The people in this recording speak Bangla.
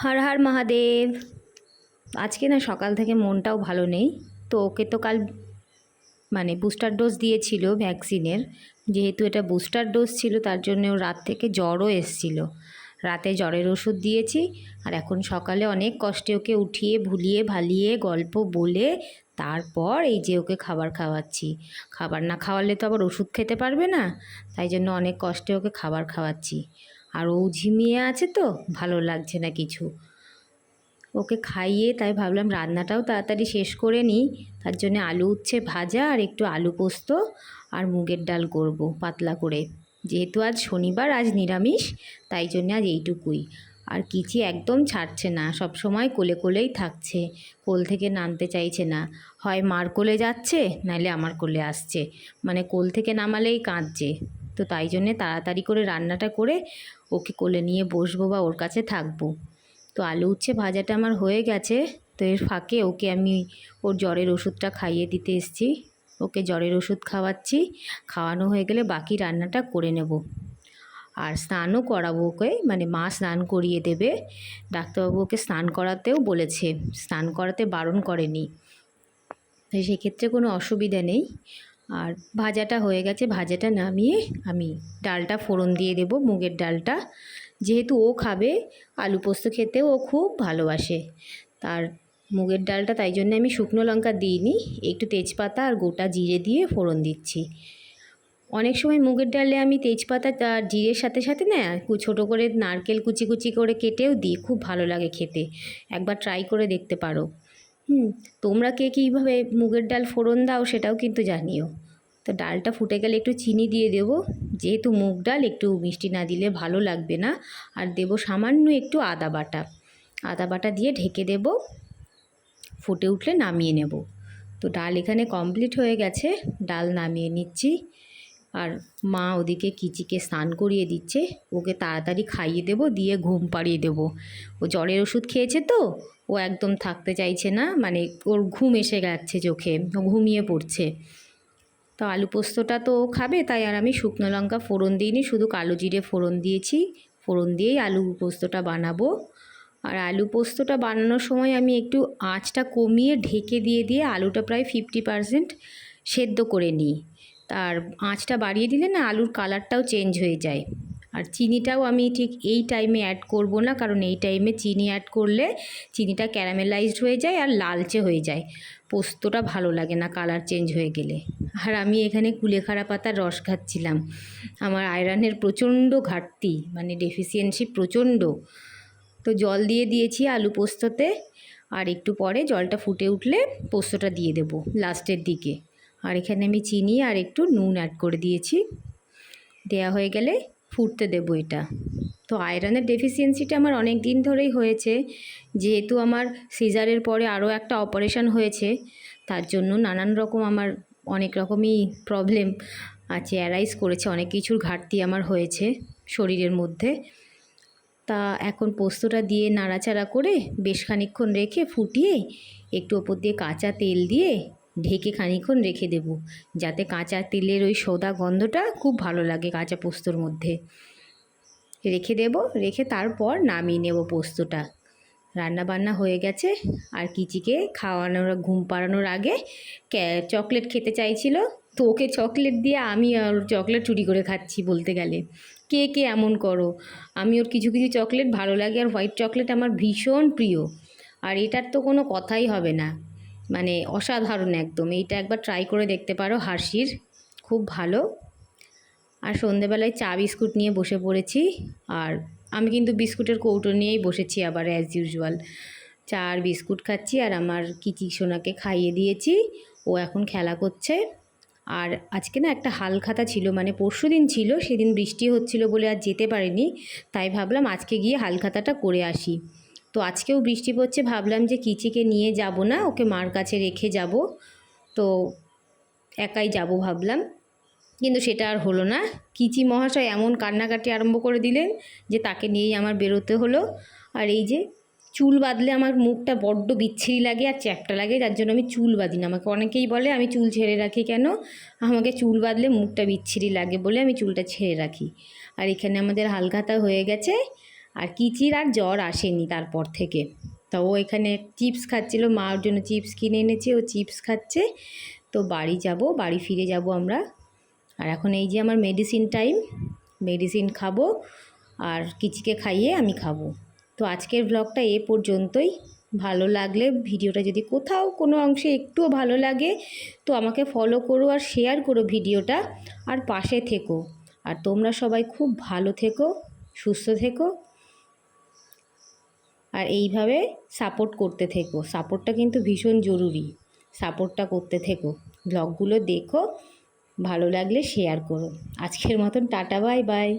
হর হর মহাদেব। আজকে না সকাল থেকে মনটাও ভালো নেই। তো ওকে তো কাল বুস্টার ডোজ দিয়েছিল ভ্যাকসিনের। যেহেতু এটা বুস্টার ডোজ ছিল তার জন্য ওর রাত থেকে জ্বরও এসছিল। রাতে জ্বরের ওষুধ দিয়েছি। আর এখন সকালে অনেক কষ্টে ওকে উঠিয়ে ভুলিয়ে ভালিয়ে গল্প বলে তারপর এই যে ওকে খাবার খাওয়াচ্ছি। খাবার না খাওয়ালে তো আবার ওষুধ খেতে পারবে না, তাই জন্য অনেক কষ্টে ওকে খাবার খাওয়াচ্ছি। আর ও ঝিমিয়ে আছে তো ভালো লাগছে না কিছু। ওকে খাইয়ে তাই ভাবলাম রান্নাটাও তাড়াতাড়ি শেষ করে নিই। তার জন্য আলু উচ্ছে ভাজা আর একটু আলু পোস্ত আর মুগের ডাল করব পাতলা করে। যেহেতু আজ শনিবার, আজ নিরামিষ, তাই জন্য আজ এইটুকুই। আর কিচি একদম ছাড়ছে না, সব সময় কোলে কোলেই থাকছে, কোল থেকে নামতে চাইছে না। হয় মার কোলে যাচ্ছে নাইলে আমার কোলে আসছে, কোল থেকে নামালেই কাঁদছে। তো তাই জন্যে তাড়াতাড়ি করে রান্নাটা করে ওকে কোলে নিয়ে বসবো বা ওর কাছে থাকবো। তো আলু উচ্ছে ভাজাটা আমার হয়ে গেছে। তো এর ফাঁকে ওকে আমি ওর জ্বরের ওষুধটা খাইয়ে দিতে এসেছি। ওকে জ্বরের ওষুধ খাওয়াচ্ছি। খাওয়ানো হয়ে গেলে বাকি রান্নাটা করে নেব। আর স্নানও করাবো ওকে, মা স্নান করিয়ে দেবে। ডাক্তারবাবু ওকে স্নান করাতেও বলেছে, স্নান করাতে বারণ করেনি। তাই সেক্ষেত্রে কোনো অসুবিধা নেই। আর ভাজাটা হয়ে গেছে, ভাজাটা নামিয়ে আমি ডালটা ফোড়ন দিয়ে দেব, মুগের ডালটা। যেহেতু ও খাবে, আলু পোস্ত খেতেও ও খুব ভালোবাসে। তার মুগের ডালটা তাই জন্য আমি শুকনো লঙ্কা দিইনি, একটু তেজপাতা আর গোটা জিরে দিয়ে ফোড়ন দিচ্ছি। অনেক সময় মুগের ডালে আমি তেজপাতা আর জিরের সাথে সাথে না ছোটো করে নারকেল কুচি কুচি করে কেটেও দিই, খুব ভালো লাগে খেতে। একবার ট্রাই করে দেখতে পারো। তোমরা কে কীভাবে মুগের ডাল ফোড়ন দাও সেটাও কিন্তু জানিও। তো ডালটা ফুটে গেলে একটু চিনি দিয়ে দেবো, যেহেতু মুগ ডাল একটু মিষ্টি না দিলে ভালো লাগবে না। আর দেবো সামান্য একটু আদা বাটা, আদা বাটা দিয়ে ঢেকে দেব। ফুটে উঠলে নামিয়ে নেব। তো ডাল এখানে কমপ্লিট হয়ে গেছে, ডাল নামিয়ে নিচ্ছি। আর মা ওদিকে কিচিকে স্নান করিয়ে দিচ্ছে, ওকে তাড়াতাড়ি খাইয়ে দেব, দিয়ে ঘুম পাড়িয়ে দেব। ও জ্বরের ওষুধ খেয়েছে তো ও একদম থাকতে চাইছে না, ওর ঘুম এসে যাচ্ছে চোখে, ও ঘুমিয়ে পড়ছে। তো আলু পোস্তটা তো ও খাবে, তাই আর আমি শুকনো লঙ্কা ফোড়ন দিইনি, শুধু কালো জিরে ফোড়ন দিয়েছি। ফোড়ন দিয়েই আলু পোস্তটা বানাবো। আর আলু পোস্তটা বানানোর সময় আমি একটু আঁচটা কমিয়ে ঢেকে দিয়ে আলুটা প্রায় 50% সেদ্ধ করে নিই। আর আঁচটা বাড়িয়ে দিলে না আলুর কালারটাও চেঞ্জ হয়ে যায়। আর চিনিটাও আমি ঠিক এই টাইমে অ্যাড করব না, কারণ এই টাইমে চিনি অ্যাড করলে চিনিটা ক্যারামেলাইজড হয়ে যায় আর লালচে হয়ে যায়, পোস্তটা ভালো লাগে না কালার চেঞ্জ হয়ে গেলে। আর আমি এখানে কুলেখাড়া পাতার রস খাচ্ছিলাম। আমার আয়রনের প্রচণ্ড ঘাটতি, ডেফিসিয়েন্সি প্রচণ্ড। তো জল দিয়ে দিয়েছি আলু পোস্ততে। আর একটু পরে জলটা ফুটে উঠলে পোস্তটা দিয়ে দেব লাস্টের দিকে। আর এখানে আমি চিনি আর একটু নুন অ্যাড করে দিয়েছি। দেয়া হয়ে গেলে ফুটতে দেব এটা। তো আয়রনের ডেফিসিয়েন্সিটা আমার অনেক দিন ধরেই হয়েছে, যেহেতু আমার সিজারের পরে আরও একটা অপারেশন হয়েছে, তার জন্য নানান রকম আমার অনেক রকমই প্রবলেম আছে, অ্যারাইজ করেছে, অনেক কিছুর ঘাটতি আমার হয়েছে শরীরের মধ্যে। তা এখন পোস্তটা দিয়ে নাড়াচাড়া করে বেশ খানিকক্ষণ রেখে ফুটিয়ে একটু ওপর দিয়ে কাঁচা তেল দিয়ে ঢেকে খানিকক্ষণ রেখে দেব, যাতে কাঁচা তেলের ওই সোদা গন্ধটা খুব ভালো লাগে কাঁচা পোস্তর মধ্যে। রেখে দেব, রেখে তারপর নামিয়ে নেব পোস্তটা। রান্না বান্না হয়ে গেছে। আর কিচিকে খাওয়ানোর ঘুম পাড়ানোর আগে চকলেট খেতে চাইছিল, তো ওকে চকলেট দিয়ে আমি আর চকলেট চুরি করে খাচ্ছি বলতে গেলে। কে কে এমন করো? আমি ওর কিছু কিছু চকলেট ভালো লাগে, আর হোয়াইট চকলেট আমার ভীষণ প্রিয়। আর এটার তো কোনো কথাই হবে না, অসাধারণ একদম। এইটা একবার ট্রাই করে দেখতে পারো, হার্শির, খুব ভালো। আর সন্ধেবেলায় চা বিস্কুট নিয়ে বসে পড়েছি। আর আমি কিন্তু বিস্কুটের কৌটো নিয়েই বসেছি আবার অ্যাজ ইউজুয়াল। চা আর বিস্কুট খাচ্ছি। আর আমার কিচি সোনাকে খাইয়ে দিয়েছি, ও এখন খেলা করছে। আর আজকে না একটা হালখাতা ছিল, পরশুদিন ছিল, সেদিন বৃষ্টি হচ্ছিল বলে আর যেতে পারিনি। তাই ভাবলাম আজকে গিয়ে হালখাতাটা করে আসি। তো আজকেও বৃষ্টি পড়ছে, ভাবলাম যে কিচিকে নিয়ে যাব না, ওকে মার কাছে রেখে যাব। তো একাই যাব ভাবলাম, কিন্তু সেটা আর হলো না। কিচি মহাশয় এমন কান্নাকাটি আরম্ভ করে দিলেন যে তাকে নিয়েই আমার বেরোতে হলো। আর এই যে চুল বাঁধলে আমার মুখটা বড্ড বিচ্ছিরি লাগে আর চ্যাপ্টা লাগে, যার জন্য আমি চুল বাঁধি না। আমাকে অনেকেই বলে আমি চুল ছেড়ে রাখি কেন, আমাকে চুল বাঁধলে মুখটা বিচ্ছিরি লাগে বলে আমি চুলটা ছেড়ে রাখি। আর এখানে আমাদের হালখাতা হয়ে গেছে। আর কিচির আর জ্বর আসেনি তারপর থেকে। তো ও এখানে চিপস খাচ্ছিল, মা ওর জন্য চিপস কিনে এনেছে, ও চিপস খাচ্ছে। তো বাড়ি যাব, বাড়ি ফিরে যাব আমরা। আর এখন এই যে আমার মেডিসিন টাইম, মেডিসিন খাবো আর কিচিকে খাইয়ে আমি খাবো। তো আজকের ব্লগটা এ পর্যন্তই। ভালো লাগলে ভিডিওটা যদি কোথাও কোনো অংশে একটুও ভালো লাগে তো আমাকে ফলো করো আর শেয়ার করো ভিডিওটা, আর পাশে থেকো। আর তোমরা সবাই খুব ভালো থেকো, সুস্থ থেকো, আর এইভাবে সাপোর্ট করতে থেকো। সাপোর্টটা কিন্তু ভীষণ জরুরি, সাপোর্টটা করতে থেকো। ব্লগগুলো দেখো, ভালো লাগলে শেয়ার করো। আজকের মতন টাটা, বাই বাই।